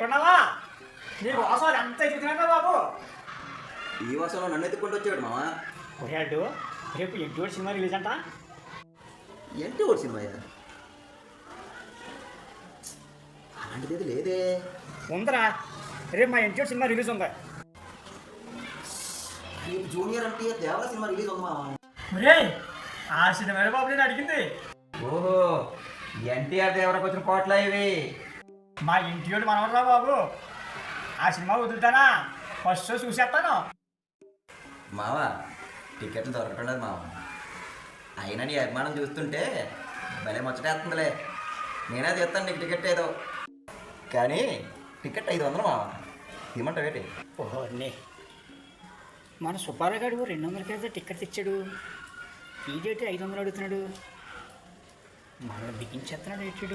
కొన్నావా? నీ కోసం ఎంత ఎత్తుకున్నా బాబు. ఈ వాసంలో నన్ను ఎత్తుకుంటూ వచ్చాడు మామ. ఒరేడు రేపు ఎన్టీఆర్ సినిమా రిలీజ్ అంట. ఏంటి ఓడి సినిమా? అలాంటిది లేదే. ఉందరా, రేపు మా ఎన్టీఆర్ సినిమా రిలీజ్ ఉంది. రేపు junior NTR Devara cinema release ఉంది మామ. ఒరే ఆ సినిమా బాబు నేను అడిగింది. ఓహో, ఎన్టీఆర్ దేవరకు వచ్చిన కోట్ల ఇవి. మా ఎన్టీఆర్ మనవరా బాబు. ఆ సినిమా వదులుతానా? ఫస్ట్ షో చూసేస్తాను. మావ టికెట్లు దొరకట్లేదు మావ. అయినా నీ అభిమానం చూస్తుంటే భలే ముచ్చటేస్తుందిలే. నేనే తీస్తాను నీకు టికెట్ ఏదో, కానీ టికెట్ 500 మావ. ఇవ్వమంటావు ఏంటి? ఓహో అన్నీ మన సుబ్బారావు గారు 200 అయితే టికెట్ తెచ్చాడు. ఈడేటి 500 అడుగుతున్నాడు. మనల్ని బిగించేస్తున్నాడు ఏంటాడు.